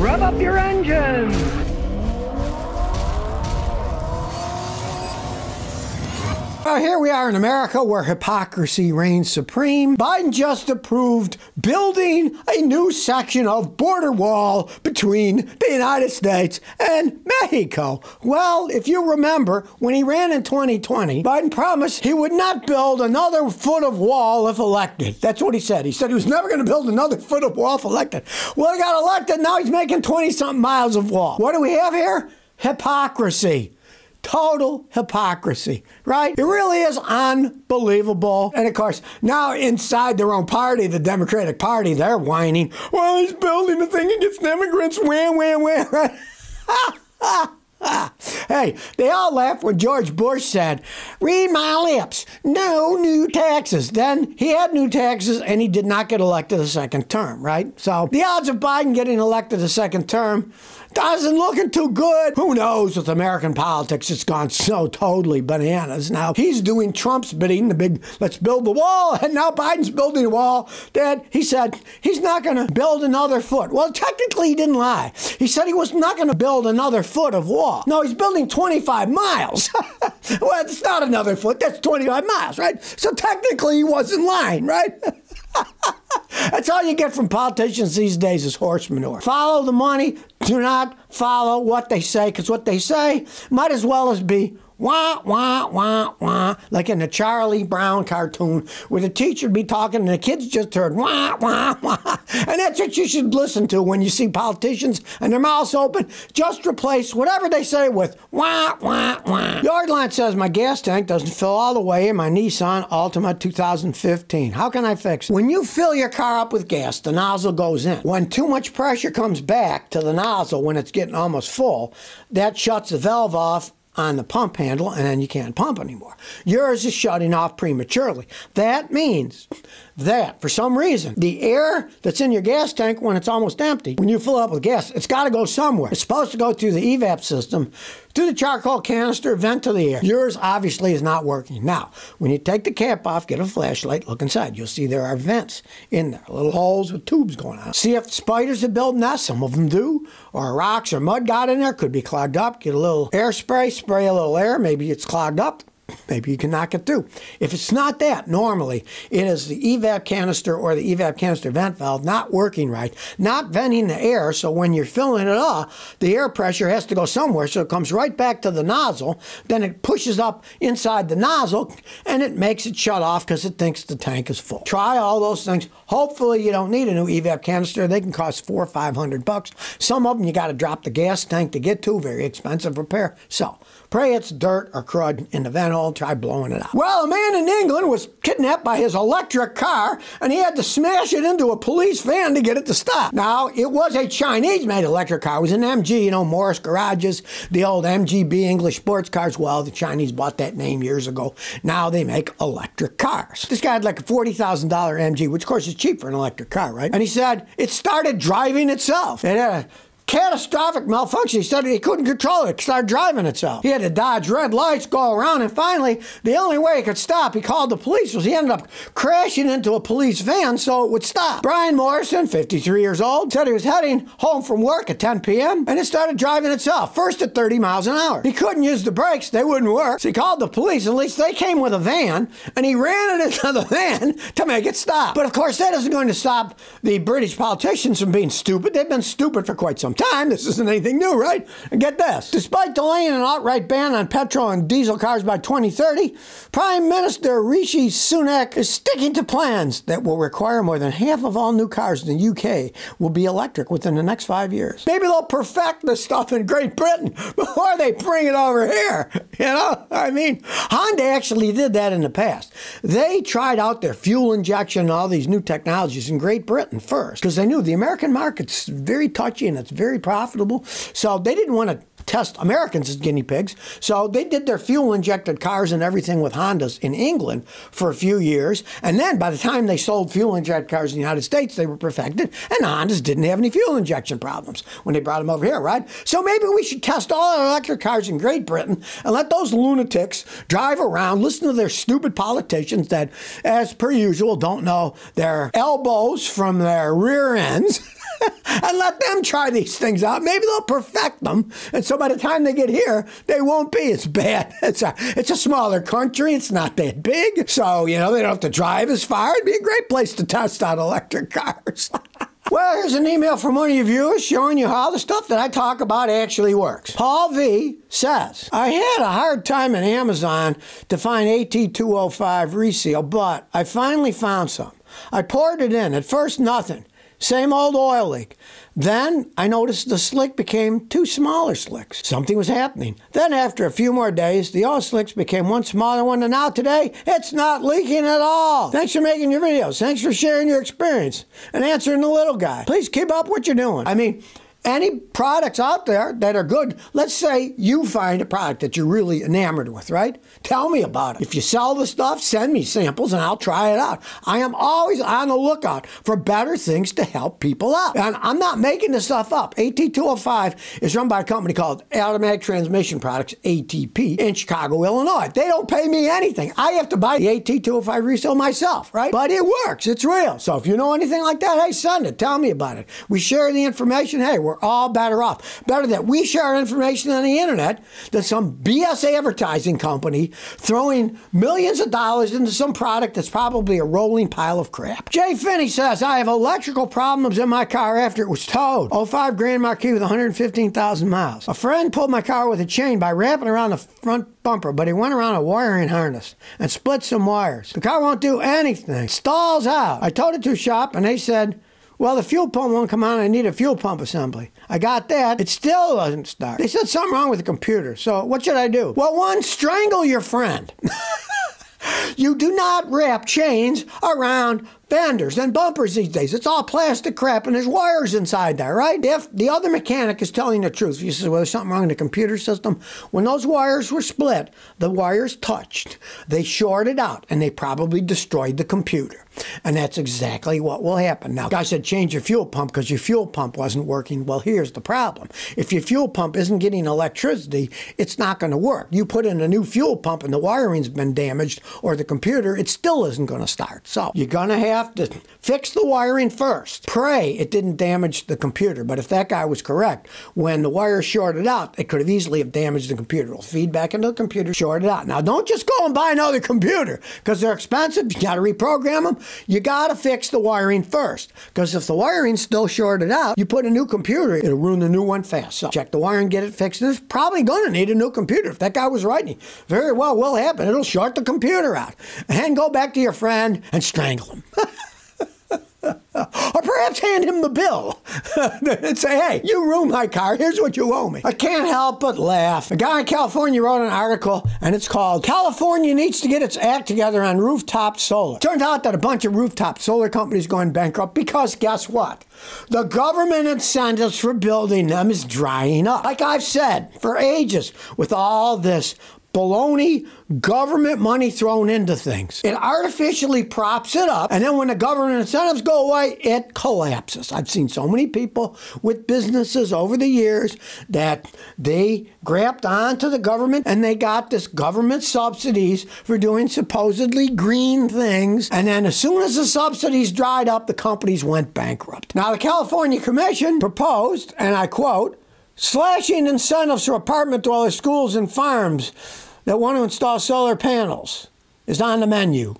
Rev up your engines! Here we are in America where hypocrisy reigns supreme. Biden just approved building a new section of border wall between the United States and Mexico. Well, if you remember, when he ran in 2020, Biden promised he would not build another foot of wall if elected. That's what he said. He said he was never going to build another foot of wall if elected. Well, he got elected, now he's making 20-something miles of wall. What do we have here? Hypocrisy. Total hypocrisy, right? It really is unbelievable. And of course, now inside their own party, the Democratic Party, they're whining, well, he's building a thing against immigrants, wham, wham, wham, right? Hey, they all laughed when George Bush said, read my lips, no new taxes. Then he had new taxes and he did not get elected a second term, right? So the odds of Biden getting elected a second term doesn't looking too good. Who knows with American politics, it's gone so totally bananas. Now he's doing Trump's bidding, the big let's build the wall, and now Biden's building a wall that he said he's not going to build another foot. Well, technically he didn't lie. He said he was not going to build another foot of wall. No, he's building 25 miles. Well, it's not another foot, that's 25 miles, right? So technically he wasn't lying, right? That's all you get from politicians these days is horse manure. Follow the money, do not follow what they say, because what they say might as well as be wah, wah, wah, wah, like in the Charlie Brown cartoon where the teacher would be talking and the kids just heard wah, wah, wah. And that's what you should listen to when you see politicians and their mouths open. Just replace whatever they say with wah, wah, wah. Yardline says my gas tank doesn't fill all the way in my Nissan Altima 2015. How can I fix it? When you fill your car up with gas, the nozzle goes in. When too much pressure comes back to the nozzle when it's getting almost full, that shuts the valve off on the pump handle, and then you can't pump anymore. Yours is shutting off prematurely. That means that, for some reason, the air that's in your gas tank when it's almost empty, when you fill it up with gas, it's got to go somewhere. It's supposed to go through the evap system, through the charcoal canister, vent to the air. Yours obviously is not working. Now, when you take the cap off, get a flashlight, look inside. You'll see there are vents in there, little holes with tubes going on. See if spiders have built nests. Some of them do. Or rocks or mud got in there. Could be clogged up. Get a little air spray, spray a little air. Maybe it's clogged up. Maybe you can knock it through. If it's not that, normally it is the evap canister or the evap canister vent valve not working right, not venting the air, so when you're filling it up, the air pressure has to go somewhere, so it comes right back to the nozzle, then it pushes up inside the nozzle, and it makes it shut off because it thinks the tank is full. Try all those things. Hopefully you don't need a new evap canister. They can cost $400 or $500. Some of them you got to drop the gas tank to get to, very expensive repair. So pray it's dirt or crud in the vent hole. Try blowing it out. Well, a man in England was kidnapped by his electric car, and he had to smash it into a police van to get it to stop. Now, it was a Chinese-made electric car. It was an MG, you know, Morris Garages, the old MGB English sports cars. Well, the Chinese bought that name years ago. Now they make electric cars. This guy had like a $40,000 MG, which of course is cheap for an electric car, right? And he said it started driving itself. It had a catastrophic malfunction. He said he couldn't control it. It started driving itself. He had to dodge red lights, go around, and finally, the only way he could stop, he called the police, was he ended up crashing into a police van so it would stop. Brian Morrison, 53 years old, said he was heading home from work at 10 p.m. and it started driving itself, first at 30 miles an hour. He couldn't use the brakes. They wouldn't work. So he called the police. At least they came with a van, and he ran it into the van to make it stop. But of course, that isn't going to stop the British politicians from being stupid. They've been stupid for quite some time. This isn't anything new, right? And get this. Despite delaying an outright ban on petrol and diesel cars by 2030, Prime Minister Rishi Sunak is sticking to plans that will require more than half of all new cars in the UK will be electric within the next 5 years. Maybe they'll perfect this stuff in Great Britain before they bring it over here. You know, I mean, Honda actually did that in the past. They tried out their fuel injection and all these new technologies in Great Britain first because they knew the American market's very touchy and it's very profitable. So they didn't want to test Americans as guinea pigs. So they did their fuel-injected cars and everything with Hondas in England for a few years. And then by the time they sold fuel-injected cars in the United States, they were perfected. And the Hondas didn't have any fuel injection problems when they brought them over here, right? So maybe we should test all our electric cars in Great Britain and let those lunatics drive around, listen to their stupid politicians that, as per usual, don't know their elbows from their rear ends. And let them try these things out. Maybe they'll perfect them. And so by the time they get here, they won't be as bad. It's a smaller country. It's not that big. So, they don't have to drive as far. It'd be a great place to test out electric cars. Well, here's an email from one of your viewers showing you how the stuff that I talk about actually works. Paul V. says, I had a hard time at Amazon to find AT205 reseal, but I finally found some. I poured it in. At first, nothing. Same old oil leak. Then I noticed the slick became two smaller slicks. Something was happening. Then after a few more days, the oil slicks became one smaller one, and now today, it's not leaking at all. Thanks for making your videos. Thanks for sharing your experience and answering the little guy. Please keep up what you're doing. I mean, any products out there that are good, let's say you find a product that you're really enamored with, right? Tell me about it. If you sell the stuff, send me samples and I'll try it out. I am always on the lookout for better things to help people out. And I'm not making this stuff up. AT205 is run by a company called Automatic Transmission Products, ATP, in Chicago, Illinois. They don't pay me anything. I have to buy the AT205 resale myself, right? But it works. It's real. So if you know anything like that, hey, send it. Tell me about it. We share the information. Hey, we're all better off. Better that we share our information on the internet than some BS advertising company throwing millions of dollars into some product that's probably a rolling pile of crap. Jay Finney says, I have electrical problems in my car after it was towed. 05 Grand Marquis with 115,000 miles. A friend pulled my car with a chain by wrapping around the front bumper, but he went around a wiring harness and split some wires. The car won't do anything. Stalls out. I towed it to a shop and they said, well, the fuel pump won't come on. I need a fuel pump assembly. I got that. It still doesn't start. They said something wrong with the computer. So what should I do? Well, one, strangle your friend. You do not wrap chains around fenders and bumpers these days. It's all plastic crap and there's wires inside there, right? If the other mechanic is telling the truth, if you say, well, there's something wrong in the computer system, when those wires were split, the wires touched, they shorted out, and they probably destroyed the computer. And that's exactly what will happen. Now, guy said change your fuel pump because your fuel pump wasn't working. Well, here's the problem. If your fuel pump isn't getting electricity, it's not going to work. You put in a new fuel pump and the wiring's been damaged, or the computer, it still isn't going to start. So you're going to have to fix the wiring first. Pray it didn't damage the computer. But if that guy was correct, when the wire shorted out, it could have easily have damaged the computer. It'll feed back into the computer, short it out. Now, don't just go and buy another computer because they're expensive. You got to reprogram them. You got to fix the wiring first, because if the wiring's still shorted out, you put a new computer, it'll ruin the new one fast. So check the wiring, get it fixed. It's probably going to need a new computer. If that guy was right, very well will happen. It'll short the computer out. And go back to your friend and strangle him. Or perhaps hand him the bill and say, hey, you ruined my car. Here's what you owe me. I can't help but laugh. A guy in California wrote an article, and it's called California Needs to Get Its Act Together on Rooftop Solar. Turns out that a bunch of rooftop solar companies going bankrupt because guess what? The government incentives for building them is drying up. Like I've said for ages, with all this baloney government money thrown into things, it artificially props it up, and then when the government incentives go away, it collapses. I've seen so many people with businesses over the years that they grabbed onto the government and they got this government subsidies for doing supposedly green things, and then as soon as the subsidies dried up, the companies went bankrupt. Now, the California Commission proposed, and I quote, slashing incentives for apartment dwellers, schools, and farms that want to install solar panels is on the menu.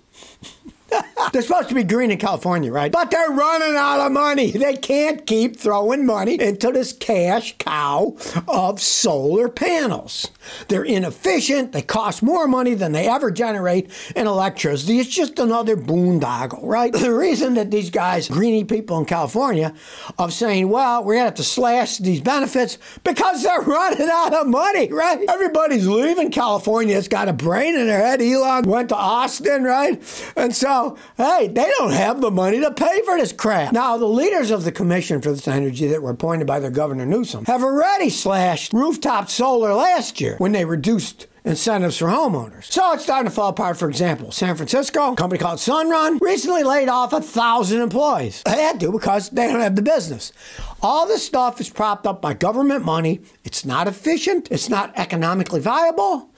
They're supposed to be green in California, right? But they're running out of money. They can't keep throwing money into this cash cow of solar panels. They're inefficient. They cost more money than they ever generate in electricity. It's just another boondoggle, right? The reason that these guys, greeny people in California, of saying, well, we're going to have to slash these benefits because they're running out of money, right? Everybody's leaving California. It's got a brain in their head. Elon went to Austin, right? And so, hey, they don't have the money to pay for this crap. Now, the leaders of the Commission for this Energy that were appointed by their Governor Newsom have already slashed rooftop solar last year when they reduced incentives for homeowners. So it's starting to fall apart. For example, San Francisco, a company called Sunrun, recently laid off 1,000 employees. They had to because they don't have the business. All this stuff is propped up by government money. It's not efficient. It's not economically viable.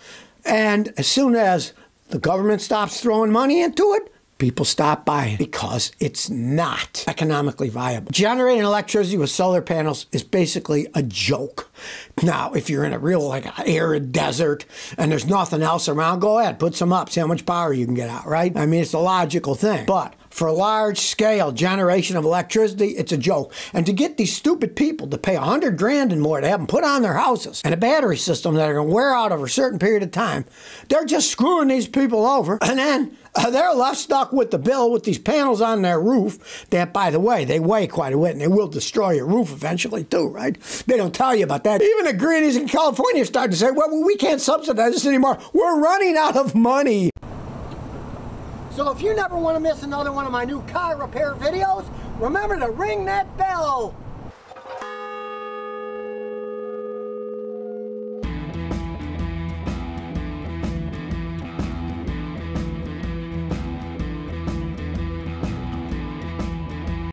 And as soon as the government stops throwing money into it, people stop buying because it's not economically viable. Generating electricity with solar panels is basically a joke. Now, if you're in a real arid desert and there's nothing else around, go ahead, put some up, see how much power you can get out, right? I mean, it's a logical thing. But for large-scale generation of electricity, it's a joke. And to get these stupid people to pay $100 grand and more to have them put on their houses and a battery system that are going to wear out over a certain period of time, they're just screwing these people over. And then they're left stuck with the bill with these panels on their roof that, by the way, they weigh quite a bit and they will destroy your roof eventually too, right? They don't tell you about that. Even the greenies in California are starting to say, well, we can't subsidize this anymore. We're running out of money. So if you never want to miss another one of my new car repair videos, remember to ring that bell.